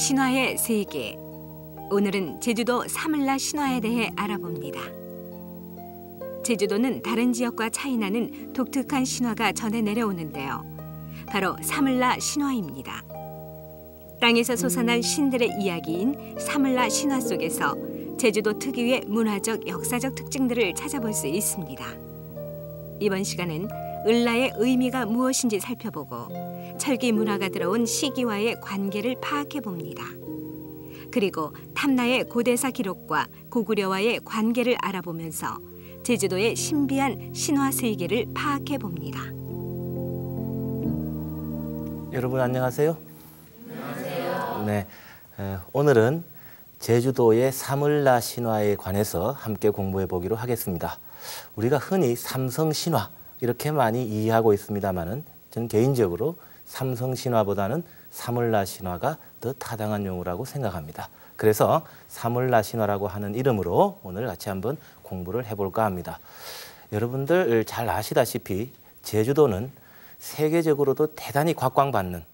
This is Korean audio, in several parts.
신화의 세계. 오늘은 제주도 사물라 신화에 대해 알아봅니다. 제주도는 다른 지역과 차이나는 독특한 신화가 전해 내려오는데요. 바로 사물라 신화입니다. 땅에서 솟아난 신들의 이야기인 사물라 신화 속에서 제주도 특유의 문화적, 역사적 특징들을 찾아볼 수 있습니다. 이번 시간은 을라의 의미가 무엇인지 살펴보고 철기 문화가 들어온 시기와의 관계를 파악해 봅니다. 그리고 탐나의 고대사 기록과 고구려와의 관계를 알아보면서 제주도의 신비한 신화 세계를 파악해 봅니다. 여러분 안녕하세요. 안녕하세요. 네, 오늘은 제주도의 사물라 신화에 관해서 함께 공부해 보기로 하겠습니다. 우리가 흔히 삼성신화 이렇게 많이 이해하고 있습니다만은 저는 개인적으로 삼성신화보다는 사물라 신화가 더 타당한 용어라고 생각합니다. 그래서 사물라 신화라고 하는 이름으로 오늘 같이 한번 공부를 해볼까 합니다. 여러분들 잘 아시다시피 제주도는 세계적으로도 대단히 곽광받는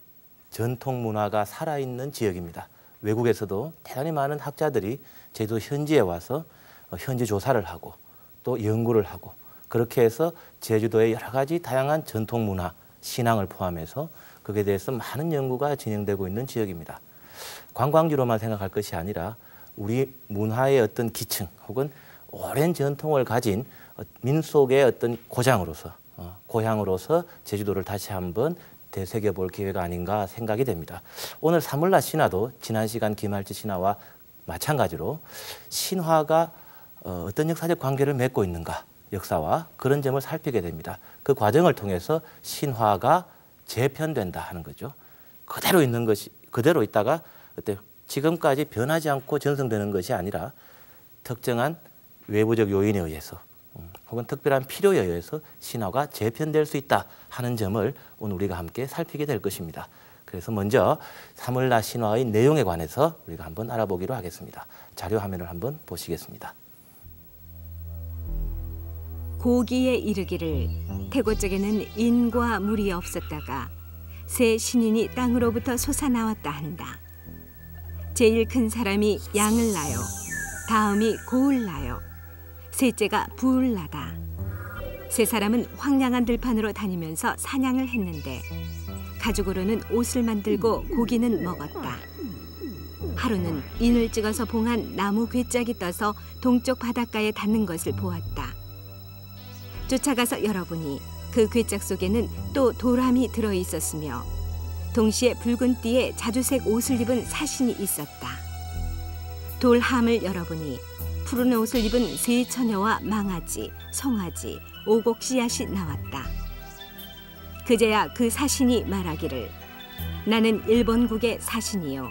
전통 문화가 살아있는 지역입니다. 외국에서도 대단히 많은 학자들이 제주도 현지에 와서 현지 조사를 하고 또 연구를 하고 그렇게 해서 제주도의 여러 가지 다양한 전통 문화, 신앙을 포함해서 거기에 대해서 많은 연구가 진행되고 있는 지역입니다. 관광지로만 생각할 것이 아니라 우리 문화의 어떤 기층 혹은 오랜 전통을 가진 민속의 어떤 고향으로서 제주도를 다시 한번 되새겨볼 기회가 아닌가 생각이 됩니다. 오늘 사물라 신화도 지난 시간 김할지 신화와 마찬가지로 신화가 어떤 역사적 관계를 맺고 있는가, 역사와 그런 점을 살피게 됩니다. 그 과정을 통해서 신화가 재편된다 하는 거죠. 그대로 있는 것이 그대로 있다가 지금까지 변하지 않고 전승되는 것이 아니라 특정한 외부적 요인에 의해서 혹은 특별한 필요에 의해서 신화가 재편될 수 있다 하는 점을 오늘 우리가 함께 살피게 될 것입니다. 그래서 먼저 사물라 신화의 내용에 관해서 우리가 한번 알아보기로 하겠습니다. 자료 화면을 한번 보시겠습니다. 고기에 이르기를 태고 쪽에는 인과 물이 없었다가 새 신인이 땅으로부터 솟아나왔다 한다. 제일 큰 사람이 양을 낳아요. 다음이 고을 낳아요. 셋째가 부을 낳다. 세 사람은 황량한 들판으로 다니면서 사냥을 했는데 가죽으로는 옷을 만들고 고기는 먹었다. 하루는 인을 찍어서 봉한 나무 괴짝이 떠서 동쪽 바닷가에 닿는 것을 보았다. 쫓아가서 열어보니 그 괴짝 속에는 또 돌함이 들어있었으며 동시에 붉은 띠에 자주색 옷을 입은 사신이 있었다. 돌함을 열어보니 푸른 옷을 입은 세 처녀와 망아지, 송아지, 오곡 씨앗이 나왔다. 그제야 그 사신이 말하기를 나는 일본국의 사신이요.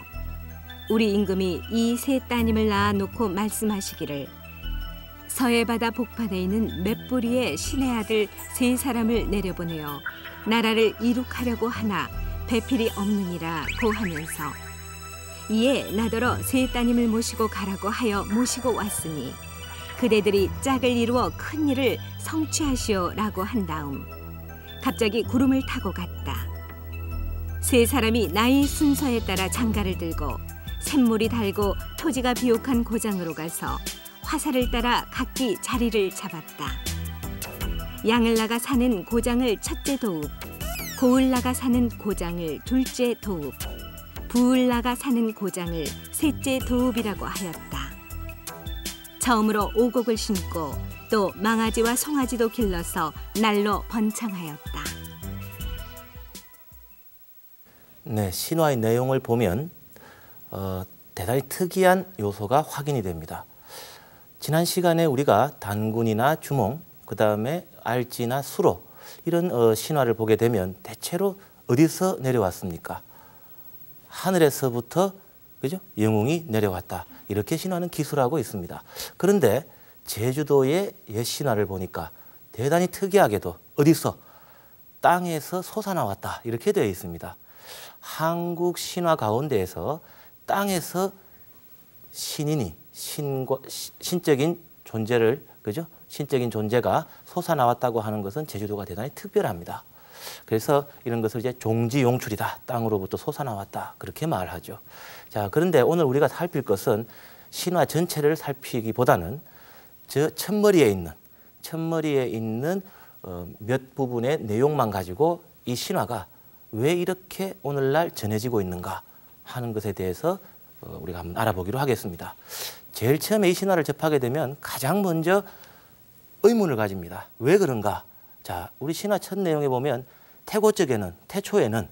우리 임금이 이 세 따님을 낳아놓고 말씀하시기를 서해 바다 복판에 있는 맷뿌리의 신의 아들 세 사람을 내려보내어 나라를 이룩하려고 하나 배필이 없느니라고 하면서 이에 나더러 세 따님을 모시고 가라고 하여 모시고 왔으니 그대들이 짝을 이루어 큰 일을 성취하시오라고 한 다음 갑자기 구름을 타고 갔다. 세 사람이 나이 순서에 따라 장가를 들고 샘물이 달고 토지가 비옥한 고장으로 가서 화살을 따라 각기 자리를 잡았다. 양을나가 사는 고장을 첫째 도읍, 고을나가 사는 고장을 둘째 도읍, 부을나가 사는 고장을 셋째 도읍이라고 하였다. 처음으로 오곡을 신고 또 망아지와 송아지도 길러서 날로 번창하였다. 네, 신화의 내용을 보면 대단히 특이한 요소가 확인이 됩니다. 지난 시간에 우리가 단군이나 주몽, 그 다음에 알지나 수로 이런 신화를 보게 되면 대체로 어디서 내려왔습니까? 하늘에서부터 그죠? 영웅이 내려왔다. 이렇게 신화는 기술하고 있습니다. 그런데 제주도의 옛 신화를 보니까 대단히 특이하게도 어디서 땅에서 솟아나왔다. 이렇게 되어 있습니다. 한국 신화 가운데에서 땅에서 신인이 신적인 존재를 그죠? 신적인 존재가 솟아나왔다고 하는 것은 제주도가 대단히 특별합니다. 그래서 이런 것을 이제 종지용출이다. 땅으로부터 솟아나왔다. 그렇게 말하죠. 자, 그런데 오늘 우리가 살필 것은 신화 전체를 살피기보다는 저 첫머리에 있는 몇 부분의 내용만 가지고 이 신화가 왜 이렇게 오늘날 전해지고 있는가 하는 것에 대해서 우리가 한번 알아보기로 하겠습니다. 제일 처음에 이 신화를 접하게 되면 가장 먼저 의문을 가집니다. 왜 그런가? 자, 우리 신화 첫 내용에 보면 태초에는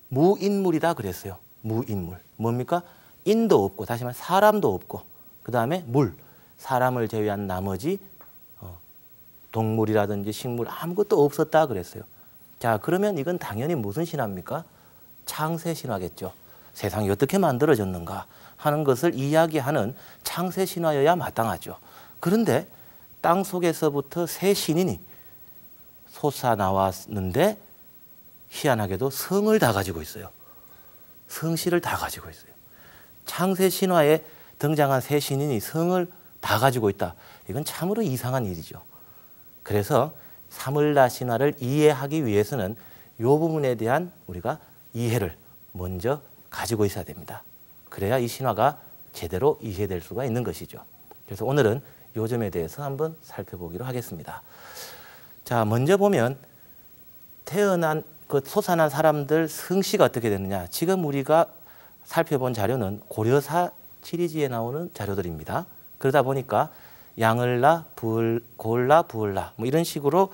무인물이다 그랬어요. 무인물. 뭡니까? 인도 없고, 다시 말해 사람도 없고, 그 다음에 사람을 제외한 나머지 동물이라든지 식물 아무것도 없었다 그랬어요. 자, 그러면 이건 당연히 무슨 신화입니까? 창세 신화겠죠. 세상이 어떻게 만들어졌는가 하는 것을 이야기하는 창세 신화여야 마땅하죠. 그런데 땅 속에서부터 새 신인이 솟아나왔는데 희한하게도 성을 다 가지고 있어요. 성씨를 다 가지고 있어요. 창세 신화에 등장한 새 신인이 성을 다 가지고 있다. 이건 참으로 이상한 일이죠. 그래서 사물라 신화를 이해하기 위해서는 이 부분에 대한 우리가 이해를 먼저 가지고 있어야 됩니다. 그래야 이 신화가 제대로 이해될 수가 있는 것이죠. 그래서 오늘은 이 점에 대해서 한번 살펴보기로 하겠습니다. 자, 먼저 보면 솟아난 사람들 성씨가 어떻게 되느냐. 지금 우리가 살펴본 자료는 고려사 지리지에 나오는 자료들입니다. 그러다 보니까 양을라, 고을라, 부을라 뭐 이런 식으로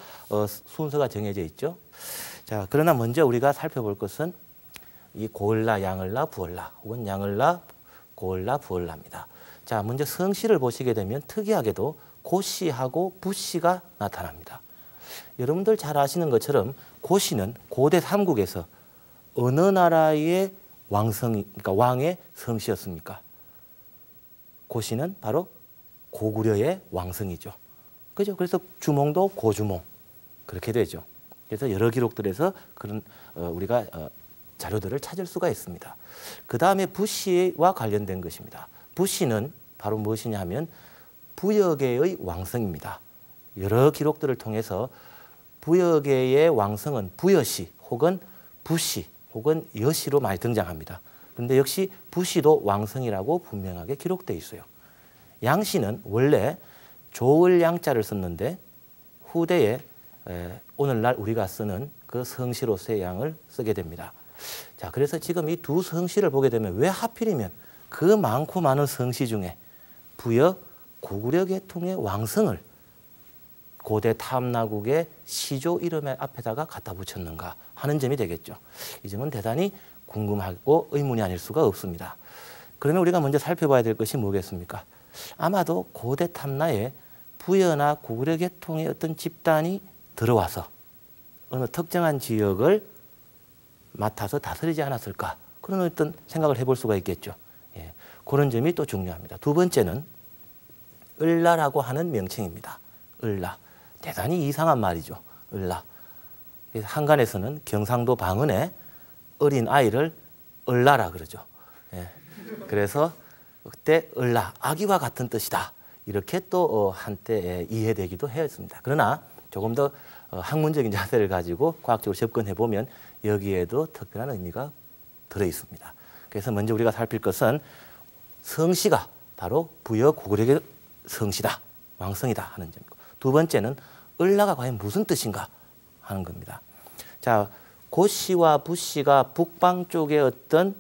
순서가 정해져 있죠. 자, 그러나 먼저 우리가 살펴볼 것은 이 고을라, 양을라, 부을라 혹은 양을라, 고을라, 부을라입니다. 자, 먼저 성씨를 보시게 되면 특이하게도 고씨하고 부씨가 나타납니다. 여러분들 잘 아시는 것처럼 고씨는 고대 삼국에서 어느 나라의 그러니까 왕의 성씨였습니까? 고씨는 바로 고구려의 왕성이죠. 그죠? 그래서 주몽도 고주몽 그렇게 되죠. 그래서 여러 기록들에서 그런 우리가 자료들을 찾을 수가 있습니다. 그 다음에 부씨와 관련된 것입니다. 부씨는 바로 무엇이냐 하면 부여계의 왕성입니다. 여러 기록들을 통해서 부여계의 왕성은 부여씨 혹은 부씨 혹은 여씨로 많이 등장합니다. 그런데 역시 부씨도 왕성이라고 분명하게 기록되어 있어요. 양씨는 원래 조을 양자를 썼는데 후대에 오늘날 우리가 쓰는 그 성씨로서의 양을 쓰게 됩니다. 자, 그래서 지금 이 두 성씨를 보게 되면 왜 하필이면 그 많고 많은 성씨 중에 부여 고구려 계통의 왕성을 고대 탐나국의 시조 이름의 앞에다가 갖다 붙였는가 하는 점이 되겠죠. 이 점은 대단히 궁금하고 의문이 아닐 수가 없습니다. 그러면 우리가 먼저 살펴봐야 될 것이 뭐겠습니까? 아마도 고대 탐나에 부여나 고구려 계통의 어떤 집단이 들어와서 어느 특정한 지역을 맡아서 다스리지 않았을까? 그런 어떤 생각을 해볼 수가 있겠죠. 예, 그런 점이 또 중요합니다. 두 번째는 을라라고 하는 명칭입니다. 을라. 대단히 이상한 말이죠. 을라. 한간에서는 경상도 방언에 어린 아이를 을라라 그러죠. 예, 그래서 그때 을라, 아기와 같은 뜻이다. 이렇게 또 한때 이해되기도 했습니다. 그러나 조금 더 학문적인 자세를 가지고 과학적으로 접근해 보면 여기에도 특별한 의미가 들어 있습니다. 그래서 먼저 우리가 살필 것은 성씨가 바로 부여 고구려의 성씨다, 왕성이다 하는 점이고, 두 번째는 을라가 과연 무슨 뜻인가 하는 겁니다. 자, 고씨와 부씨가 북방 쪽의 어떤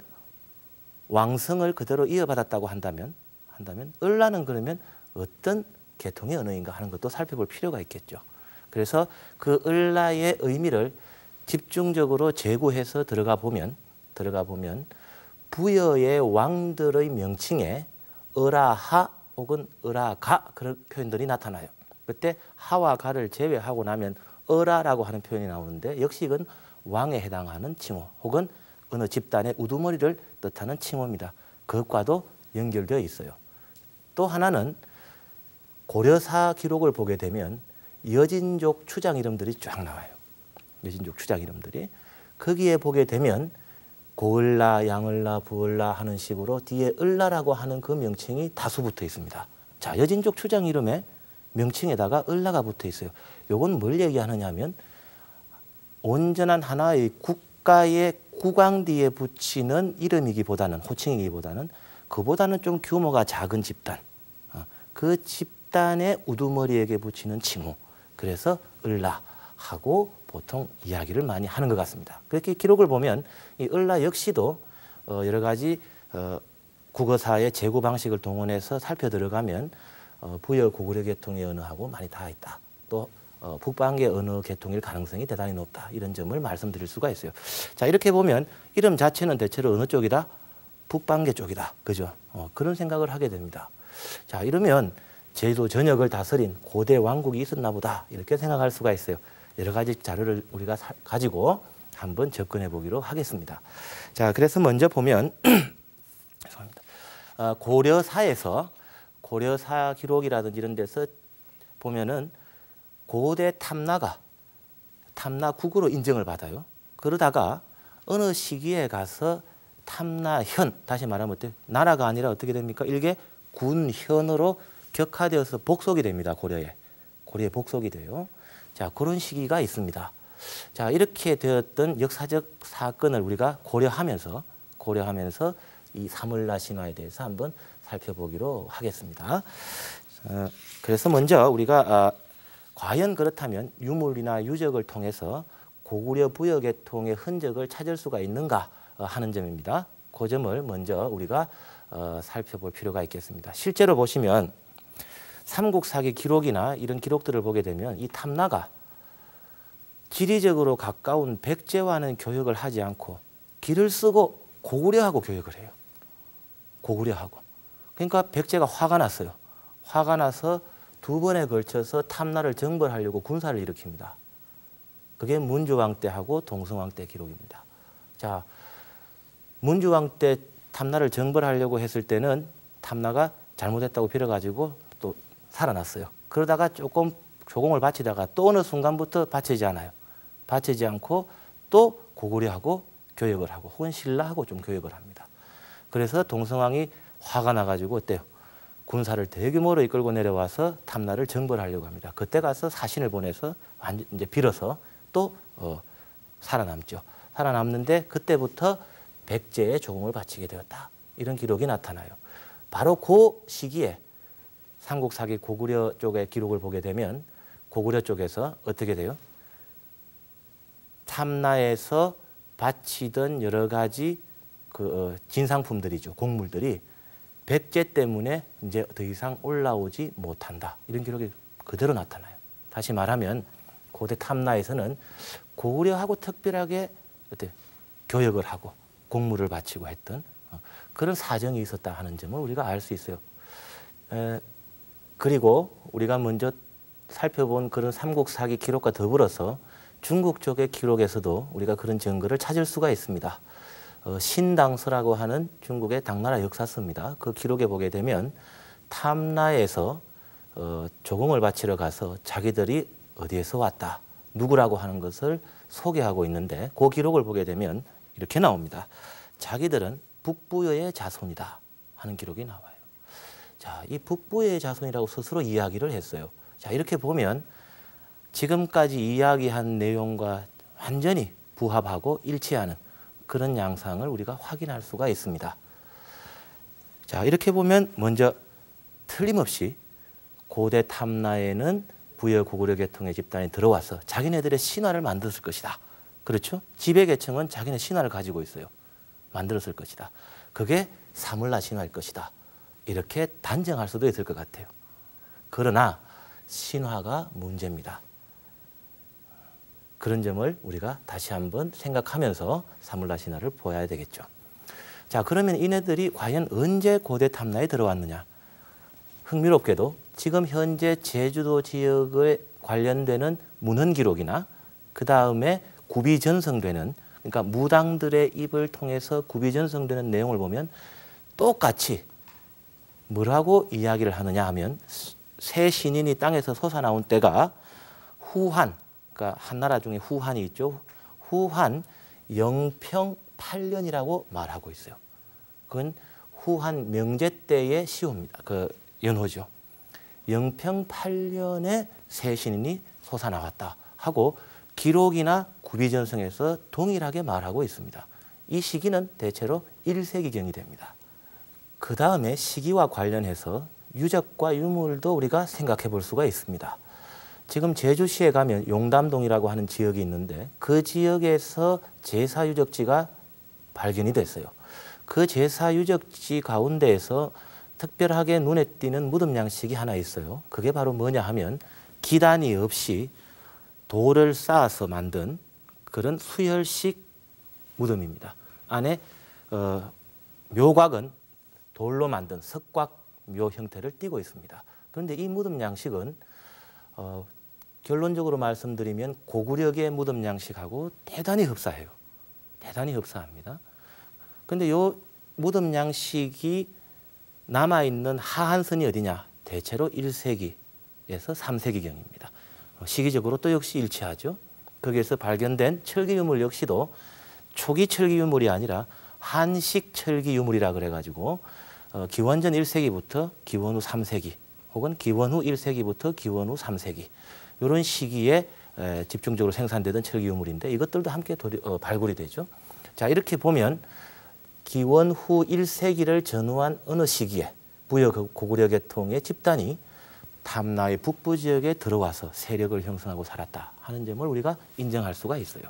왕성을 그대로 이어받았다고 한다면 을라는 그러면 어떤 계통의 언어인가 하는 것도 살펴볼 필요가 있겠죠. 그래서 그 을라의 의미를 집중적으로 재구해서 들어가 보면 부여의 왕들의 명칭에 을하하 혹은 을하가 그런 표현들이 나타나요. 그때 하와 가를 제외하고 나면 을하라고 하는 표현이 나오는데 역시 이건 왕에 해당하는 칭호 혹은 어느 집단의 우두머리를 뜻하는 칭호입니다. 그것과도 연결되어 있어요. 또 하나는 고려사 기록을 보게 되면 여진족 추장 이름들이 쫙 나와요. 여진족 추장 이름들이. 거기에 보게 되면 고을라, 양을라, 부을라 하는 식으로 뒤에 을라라고 하는 그 명칭이 다수 붙어 있습니다. 자, 여진족 추장 이름에 명칭에다가 을라가 붙어 있어요. 이건 뭘 얘기하느냐 하면 온전한 하나의 국가의 국왕 뒤에 붙이는 이름이기보다는 호칭이기보다는 그보다는 좀 규모가 작은 집단, 그 집단의 우두머리에게 붙이는 칭호, 그래서 을라하고 보통 이야기를 많이 하는 것 같습니다. 그렇게 기록을 보면 이 을라 역시도 여러 가지 국어사의 제구 방식을 동원해서 살펴 들어가면 부여 고구려 계통의 언어하고 많이 닿아 있다. 또 북방계 언어 계통일 가능성이 대단히 높다. 이런 점을 말씀드릴 수가 있어요. 자, 이렇게 보면 이름 자체는 대체로 어느 쪽이다? 북방계 쪽이다. 그죠? 그런 생각을 하게 됩니다. 자, 이러면 제주도 전역을 다스린 고대 왕국이 있었나 보다. 이렇게 생각할 수가 있어요. 여러 가지 자료를 우리가 가지고 한번 접근해 보기로 하겠습니다. 자, 그래서 먼저 보면 죄송합니다. 고려사에서 고려사 기록이라든지 이런 데서 보면은 고대 탐나가 탐나국으로 인정을 받아요. 그러다가 어느 시기에 가서 탐나현, 다시 말하면 어때요? 나라가 아니라 어떻게 됩니까? 일개 군현으로 격화되어서 복속이 됩니다. 고려에 복속이 돼요. 자, 그런 시기가 있습니다. 자, 이렇게 되었던 역사적 사건을 우리가 고려하면서 이 사물라 신화에 대해서 한번 살펴보기로 하겠습니다. 그래서 먼저 우리가 과연 그렇다면 유물이나 유적을 통해서 고구려 부여 계통의 흔적을 찾을 수가 있는가 하는 점입니다. 그 점을 먼저 우리가 살펴볼 필요가 있겠습니다. 실제로 보시면 삼국사기 기록이나 이런 기록들을 보게 되면 이 탐나가 지리적으로 가까운 백제와는 교역을 하지 않고 길을 쓰고 고구려하고 교역을 해요. 고구려하고. 그러니까 백제가 화가 났어요. 화가 나서 두 번에 걸쳐서 탐나를 정벌하려고 군사를 일으킵니다. 그게 문주왕 때하고 동성왕 때 기록입니다. 자, 문주왕 때 탐나를 정벌하려고 했을 때는 탐나가 잘못했다고 빌어가지고 또 살아났어요. 그러다가 조금 조공을 바치다가 또 어느 순간부터 바치지 않아요. 바치지 않고 또 고구려하고 교역을 하고 혹은 신라하고 좀 교역을 합니다. 그래서 동성왕이 화가 나가지고 어때요? 군사를 대규모로 이끌고 내려와서 탐나를 정벌하려고 합니다. 그때 가서 사신을 보내서 이제 빌어서 또 살아남죠. 살아남는데 그때부터 백제의 조공을 바치게 되었다. 이런 기록이 나타나요. 바로 그 시기에 삼국사기 고구려 쪽의 기록을 보게 되면 고구려 쪽에서 어떻게 돼요? 탐나에서 바치던 여러 가지 진상품들이죠. 곡물들이 백제 때문에 이제 더 이상 올라오지 못한다. 이런 기록이 그대로 나타나요. 다시 말하면 고대 탐나에서는 고구려하고 특별하게 교역을 하고 곡물을 바치고 했던 그런 사정이 있었다 하는 점을 우리가 알 수 있어요. 그리고 우리가 먼저 살펴본 그런 삼국사기 기록과 더불어서 중국 쪽의 기록에서도 우리가 그런 증거를 찾을 수가 있습니다. 신당서라고 하는 중국의 당나라 역사서입니다. 그 기록에 보게 되면 탐나에서 조공을 바치러 가서 자기들이 어디에서 왔다, 누구라고 하는 것을 소개하고 있는데 그 기록을 보게 되면 이렇게 나옵니다. 자기들은 북부여의 자손이다 하는 기록이 나와요. 자, 이 북부여의 자손이라고 스스로 이야기를 했어요. 자, 이렇게 보면 지금까지 이야기한 내용과 완전히 부합하고 일치하는 그런 양상을 우리가 확인할 수가 있습니다. 자, 이렇게 보면 먼저 틀림없이 고대 탐나에는 부여 고구려 계통의 집단이 들어와서 자기네들의 신화를 만들었을 것이다. 그렇죠? 지배 계층은 자기네 신화를 가지고 있어요. 만들었을 것이다. 그게 사물라 신화일 것이다. 이렇게 단정할 수도 있을 것 같아요. 그러나 신화가 문제입니다. 그런 점을 우리가 다시 한번 생각하면서 사물라 신화를 보아야 되겠죠. 자, 그러면 이네들이 과연 언제 고대 탐나에 들어왔느냐? 흥미롭게도 지금 현재 제주도 지역에 관련되는 문헌 기록이나 그 다음에 구비 전성되는, 그러니까 무당들의 입을 통해서 구비 전성되는 내용을 보면 똑같이 뭐라고 이야기를 하느냐 하면 새 신인이 땅에서 솟아나온 때가 후한, 그러니까 한나라 중에 후한이 있죠. 후한 영평 8년이라고 말하고 있어요. 그건 후한 명제 때의 시호입니다. 그 연호죠. 영평 8년에 새 신인이 솟아나왔다 하고 기록이나 구비전승에서 동일하게 말하고 있습니다. 이 시기는 대체로 1세기경이 됩니다. 그 다음에 시기와 관련해서 유적과 유물도 우리가 생각해 볼 수가 있습니다. 지금 제주시에 가면 용담동이라고 하는 지역이 있는데 그 지역에서 제사유적지가 발견이 됐어요. 그 제사유적지 가운데에서 특별하게 눈에 띄는 무덤 양식이 하나 있어요. 그게 바로 뭐냐 하면 기단이 없이 돌을 쌓아서 만든 그런 수혈식 무덤입니다. 안에 묘곽은 돌로 만든 석곽묘 형태를 띠고 있습니다. 그런데 이 무덤 양식은 결론적으로 말씀드리면 고구려의 무덤 양식하고 대단히 흡사해요. 대단히 흡사합니다. 그런데 이 무덤 양식이 남아있는 하한선이 어디냐? 대체로 1세기에서 3세기경입니다. 시기적으로 또 역시 일치하죠. 거기에서 발견된 철기 유물 역시도 초기 철기 유물이 아니라 한식 철기 유물이라 그래가지고 기원전 1세기부터 기원 후 3세기 혹은 기원 후 1세기부터 기원 후 3세기 이런 시기에 집중적으로 생산되던 철기 유물인데 이것들도 함께 발굴이 되죠. 자, 이렇게 보면 기원 후 1세기를 전후한 어느 시기에 부여 고구려 계통의 집단이 탐나의 북부 지역에 들어와서 세력을 형성하고 살았다 하는 점을 우리가 인정할 수가 있어요.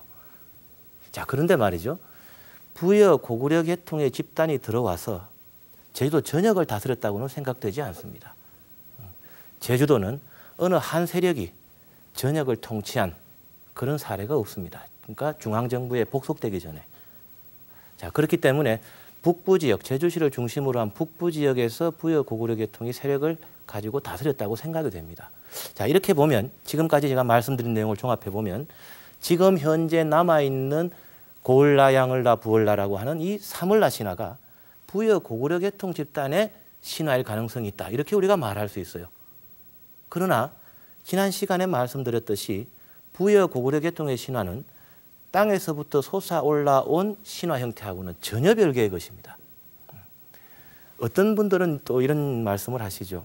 자, 그런데 말이죠. 부여 고구려 계통의 집단이 들어와서 제주도 전역을 다스렸다고는 생각되지 않습니다. 제주도는 어느 한 세력이 전역을 통치한 그런 사례가 없습니다. 그러니까 중앙정부에 복속되기 전에. 자, 그렇기 때문에 북부 지역, 제주시를 중심으로 한 북부 지역에서 부여 고구려 계통이 세력을 가지고 다스렸다고 생각이 됩니다. 자, 이렇게 보면 지금까지 제가 말씀드린 내용을 종합해 보면 지금 현재 남아있는 고을라, 양을라, 부을라라고 하는 이 사물라 신화가 부여 고구려 계통 집단의 신화일 가능성이 있다. 이렇게 우리가 말할 수 있어요. 그러나 지난 시간에 말씀드렸듯이 부여 고구려 계통의 신화는 땅에서부터 솟아올라온 신화 형태하고는 전혀 별개의 것입니다. 어떤 분들은 또 이런 말씀을 하시죠.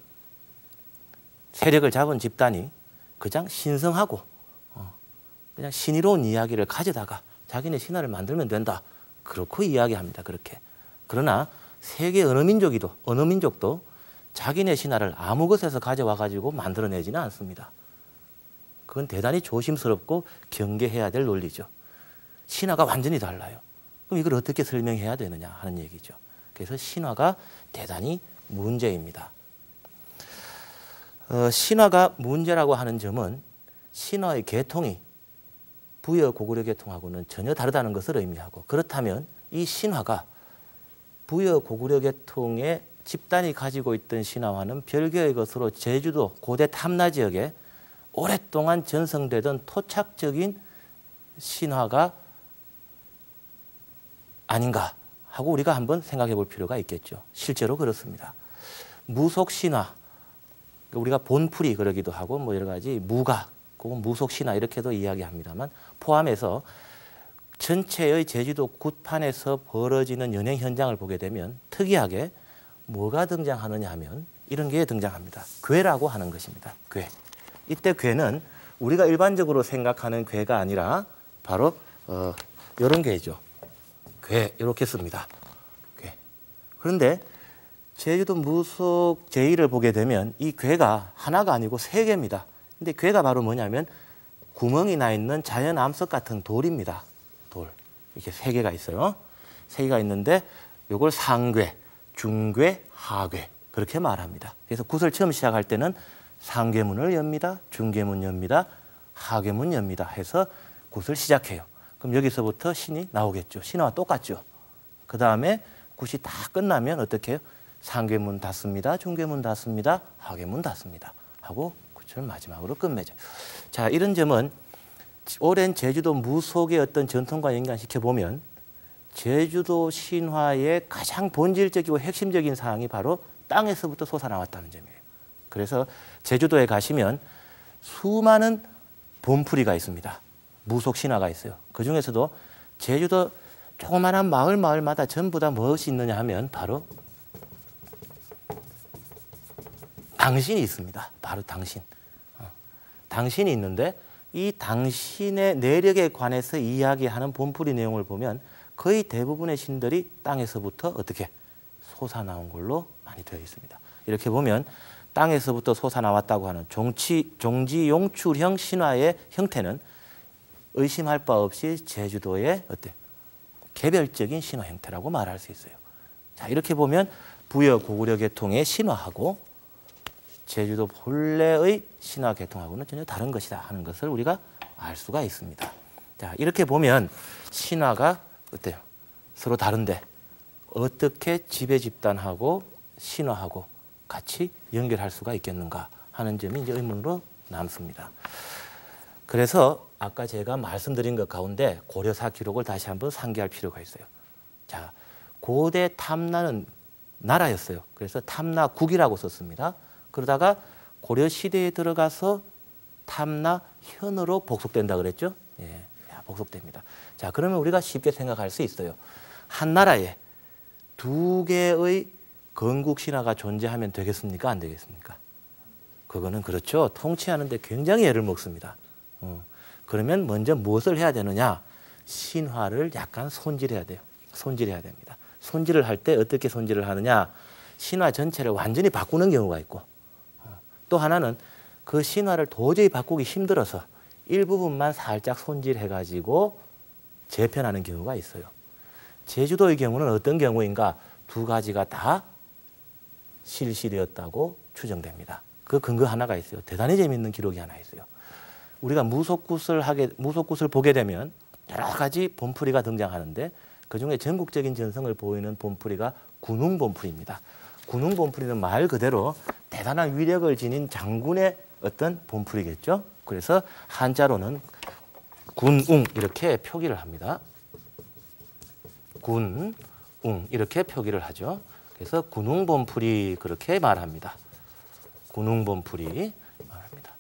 세력을 잡은 집단이 그냥 신성하고 그냥 신이로운 이야기를 가져다가 자기네 신화를 만들면 된다. 그렇고 이야기합니다. 그렇게. 그러나 세계 어느 민족도 자기네 신화를 아무 것에서 가져와 가지고 만들어내지는 않습니다. 그건 대단히 조심스럽고 경계해야 될 논리죠. 신화가 완전히 달라요. 그럼 이걸 어떻게 설명해야 되느냐 하는 얘기죠. 그래서 신화가 대단히 문제입니다. 신화가 문제라고 하는 점은 신화의 계통이 부여 고구려 계통하고는 전혀 다르다는 것을 의미하고, 그렇다면 이 신화가 부여 고구려 계통의 집단이 가지고 있던 신화와는 별개의 것으로 제주도 고대 탐라 지역에 오랫동안 전성되던 토착적인 신화가 아닌가 하고 우리가 한번 생각해 볼 필요가 있겠죠. 실제로 그렇습니다. 무속신화, 우리가 본풀이 그러기도 하고 뭐 여러 가지 무각, 혹은 무속신화 이렇게도 이야기합니다만 포함해서 전체의 제주도 굿판에서 벌어지는 연행 현장을 보게 되면 특이하게 뭐가 등장하느냐 하면 이런 게 등장합니다. 괴라고 하는 것입니다. 괴. 이때 괴는 우리가 일반적으로 생각하는 괴가 아니라 바로 이런 괴죠. 괴 이렇게 씁니다. 괴. 그런데 제주도 무속 제1을 보게 되면 이 괴가 하나가 아니고 3개입니다. 근데 괴가 바로 뭐냐면 구멍이 나 있는 자연 암석 같은 돌입니다. 돌. 이렇게 3개가 있어요. 3개가 있는데 이걸 상괴, 중괴, 하괴 그렇게 말합니다. 그래서 굿을 처음 시작할 때는 상괴문을 엽니다. 중괴문 엽니다. 하괴문 엽니다. 해서 굿을 시작해요. 그럼 여기서부터 신이 나오겠죠. 신화와 똑같죠. 그 다음에 굿이 다 끝나면 어떻게 해요? 상괴문 닫습니다. 중괴문 닫습니다. 하괴문 닫습니다. 하고 굿을 마지막으로 끝맺어요. 자, 이런 점은 오랜 제주도 무속의 어떤 전통과 연관시켜 보면 제주도 신화의 가장 본질적이고 핵심적인 사항이 바로 땅에서부터 솟아나왔다는 점이에요. 그래서 제주도에 가시면 수많은 본풀이가 있습니다. 무속 신화가 있어요. 그중에서도 제주도 조그마한 마을마다 전부 다 무엇이 있느냐 하면 바로 당신이 있습니다. 바로 당신. 당신이 있는데 이 당신의 내력에 관해서 이야기하는 본풀이 내용을 보면 거의 대부분의 신들이 땅에서부터 어떻게 솟아나온 걸로 많이 되어 있습니다. 이렇게 보면 땅에서부터 솟아나왔다고 하는 종지용출형 신화의 형태는 의심할 바 없이 제주도의 어때? 개별적인 신화 형태라고 말할 수 있어요. 자, 이렇게 보면 부여 고구려 계통의 신화하고 제주도 본래의 신화 계통하고는 전혀 다른 것이다 하는 것을 우리가 알 수가 있습니다. 자, 이렇게 보면 신화가 어때요? 서로 다른데 어떻게 지배 집단하고 신화하고 같이 연결할 수가 있겠는가 하는 점이 이제 의문으로 남습니다. 그래서 아까 제가 말씀드린 것 가운데 고려사 기록을 다시 한번 상기할 필요가 있어요. 자, 고대 탐나는 나라였어요. 그래서 탐나국이라고 썼습니다. 그러다가 고려 시대에 들어가서 탐나현으로 복속된다 그랬죠? 예, 복속됩니다. 자, 그러면 우리가 쉽게 생각할 수 있어요. 한 나라에 두 개의 건국 신화가 존재하면 되겠습니까? 안 되겠습니까? 그거는 그렇죠. 통치하는데 굉장히 애를 먹습니다. 그러면 먼저 무엇을 해야 되느냐? 신화를 약간 손질해야 돼요. 손질해야 됩니다. 손질을 할 때 어떻게 손질을 하느냐? 신화 전체를 완전히 바꾸는 경우가 있고 또 하나는 그 신화를 도저히 바꾸기 힘들어서 일부분만 살짝 손질해가지고 재편하는 경우가 있어요. 제주도의 경우는 어떤 경우인가? 두 가지가 다 실시되었다고 추정됩니다. 그 근거 하나가 있어요. 대단히 재미있는 기록이 하나 있어요. 우리가 무속굿을 보게 되면 여러 가지 본풀이가 등장하는데 그중에 전국적인 전성을 보이는 본풀이가 군웅본풀이입니다. 군웅본풀이는 말 그대로 대단한 위력을 지닌 장군의 어떤 본풀이겠죠. 그래서 한자로는 군웅 이렇게 표기를 합니다. 군웅 이렇게 표기를 하죠. 그래서 군웅본풀이 그렇게 말합니다. 군웅본풀이 말합니다.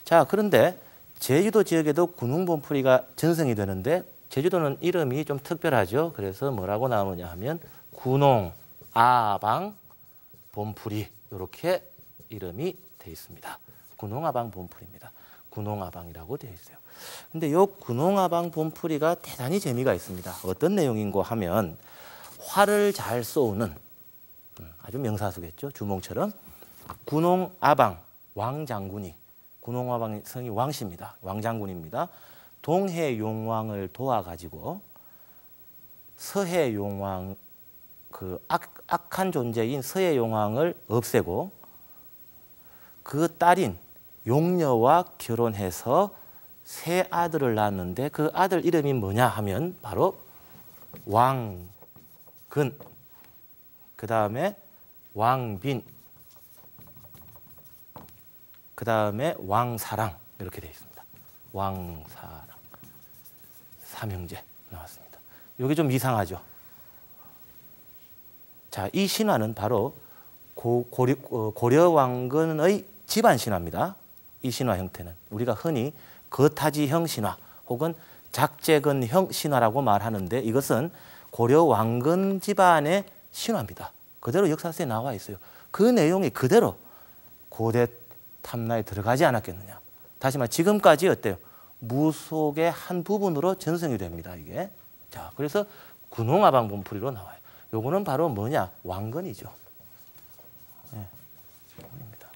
자, 그런데 제주도 지역에도 군웅본풀이가 전성이 되는데 제주도는 이름이 좀 특별하죠. 그래서 뭐라고 나오느냐 하면 군웅, 아방, 본풀이 이렇게 이름이 되어 있습니다. 군웅아방 본풀이입니다. 군웅아방이라고 되어 있어요. 근데 이 군웅아방 본풀이가 대단히 재미가 있습니다. 어떤 내용인고 하면 활을 잘 쏘는 아주 명사수겠죠. 주몽처럼 군웅아방 왕장군이 군웅아방 성이 왕씨입니다. 왕장군입니다. 동해 용왕을 도와가지고 서해 용왕 그 악한 존재인 서해 용왕을 없애고 그 딸인 용녀와 결혼해서 세 아들을 낳았는데 그 아들 이름이 뭐냐 하면 바로 왕근, 그 다음에 왕빈, 그 다음에 왕사랑 이렇게 되어 있습니다. 왕사랑 삼형제 나왔습니다. 이게 좀 이상하죠. 자, 이 신화는 바로 고려 왕건의 집안 신화입니다. 이 신화 형태는 우리가 흔히 거타지형 신화 혹은 작재근형 신화라고 말하는데 이것은 고려 왕건 집안의 신화입니다. 그대로 역사서에 나와 있어요. 그 내용이 그대로 고대 탐나에 들어가지 않았겠느냐. 다시 말해 지금까지 어때요? 무속의 한 부분으로 전승이 됩니다. 이게. 자, 그래서 군웅아방 본풀이로 나와요. 요거는 바로 뭐냐? 왕건이죠. 네.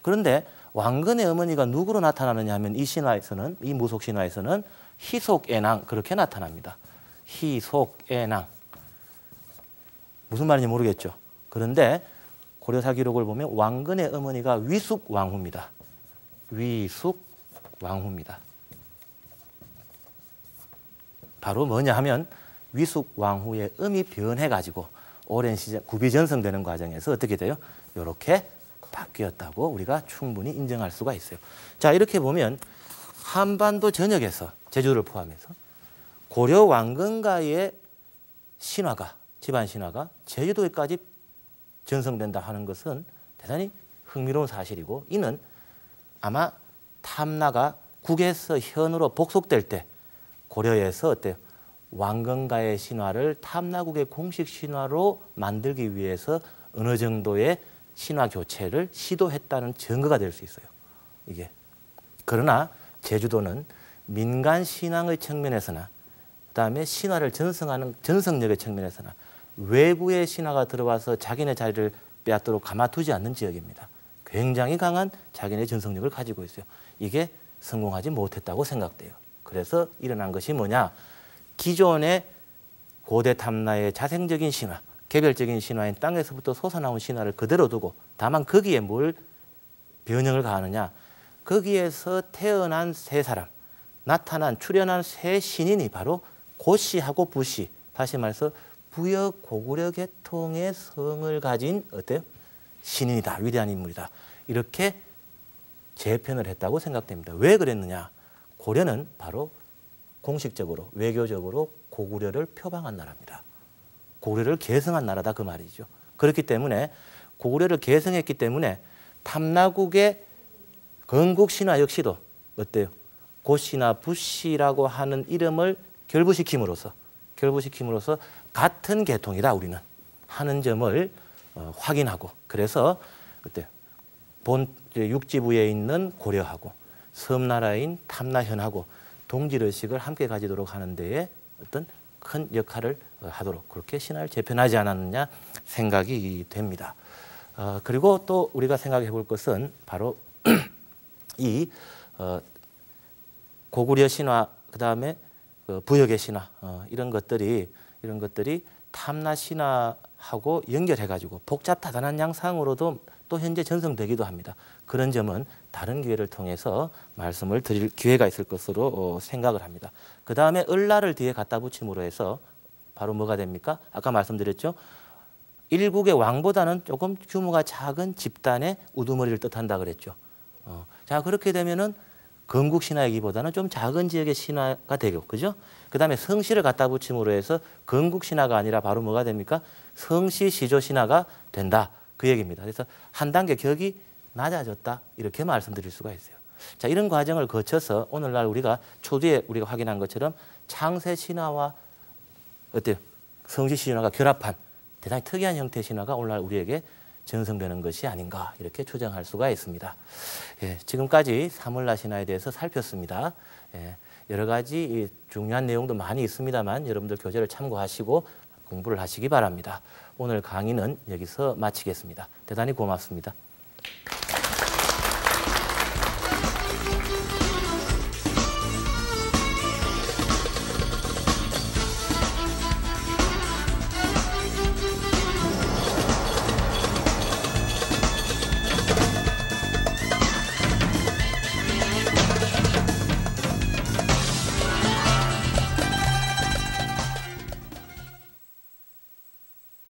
그런데 왕건의 어머니가 누구로 나타나느냐 하면 이 신화에서는, 이 무속 신화에서는 희속애낭 그렇게 나타납니다. 희속애낭. 무슨 말인지 모르겠죠. 그런데 고려사 기록을 보면 왕건의 어머니가 위숙왕후입니다. 위숙왕후입니다. 바로 뭐냐 하면 위숙왕후의 음이 변해가지고 오랜 시간 구비전성되는 과정에서 어떻게 돼요? 이렇게 바뀌었다고 우리가 충분히 인정할 수가 있어요. 자, 이렇게 보면 한반도 전역에서 제주도를 포함해서 고려 왕건가의 신화가 집안 신화가 제주도에까지 전성된다 하는 것은 대단히 흥미로운 사실이고 이는 아마 탐나가 국에서 현으로 복속될 때 고려에서 어때요? 왕건가의 신화를 탐나국의 공식 신화로 만들기 위해서 어느 정도의 신화 교체를 시도했다는 증거가 될 수 있어요. 이게. 그러나 제주도는 민간 신앙의 측면에서나 그다음에 신화를 전승하는 전승력의 측면에서나 외부의 신화가 들어와서 자기네 자리를 빼앗도록 가만두지 않는 지역입니다. 굉장히 강한 자기네 전승력을 가지고 있어요. 이게 성공하지 못했다고 생각돼요. 그래서 일어난 것이 뭐냐? 기존의 고대 탐나의 자생적인 신화, 개별적인 신화인 땅에서부터 솟아나온 신화를 그대로 두고 다만 거기에 뭘 변형을 가하느냐? 거기에서 태어난 세 사람, 나타난 출현한 세 신인이 바로 고씨하고 부씨, 다시 말해서 부여 고구려 계통의 성을 가진 어때요? 신인이다, 위대한 인물이다. 이렇게 재편을 했다고 생각됩니다. 왜 그랬느냐? 고려는 바로 공식적으로 외교적으로 고구려를 표방한 나라입니다. 고구려를 계승한 나라다 그 말이죠. 그렇기 때문에 고구려를 계승했기 때문에 탐나국의 건국신화 역시도 어때요? 고씨나 부씨라고 하는 이름을 결부시킴으로써 같은 계통이다 우리는 하는 점을 확인하고, 그래서 그때 본 육지부에 있는 고려하고 섬나라인 탐나현하고 동질의식을 함께 가지도록 하는 데에 어떤 큰 역할을 하도록 그렇게 신화를 재편하지 않았느냐 생각이 됩니다. 그리고 또 우리가 생각해 볼 것은 바로 이 고구려 신화, 그 다음에 부역의 신화, 이런 것들이 탐나 신화하고 연결해가지고 복잡다단한 양상으로도 또 현재 전승되기도 합니다. 그런 점은 다른 기회를 통해서 말씀을 드릴 기회가 있을 것으로 생각을 합니다. 그 다음에 을라를 뒤에 갖다 붙임으로 해서 바로 뭐가 됩니까? 아까 말씀드렸죠. 일국의 왕보다는 조금 규모가 작은 집단의 우두머리를 뜻한다 그랬죠. 자, 그렇게 되면은 건국 신화이기보다는 좀 작은 지역의 신화가 되고, 그죠? 그 다음에 성씨를 갖다 붙임으로 해서 건국 신화가 아니라 바로 뭐가 됩니까? 성씨 시조 신화가 된다. 그 얘기입니다. 그래서 한 단계 격이 낮아졌다. 이렇게 말씀드릴 수가 있어요. 자, 이런 과정을 거쳐서 오늘날 우리가 초두에 우리가 확인한 것처럼 창세 신화와 어때요? 성씨 신화가 결합한 대단히 특이한 형태의 신화가 오늘날 우리에게 전승되는 것이 아닌가 이렇게 추정할 수가 있습니다. 예, 지금까지 사물라 신화에 대해서 살폈습니다. 예, 여러 가지 중요한 내용도 많이 있습니다만 여러분들 교재를 참고하시고 공부를 하시기 바랍니다. 오늘 강의는 여기서 마치겠습니다. 대단히 고맙습니다.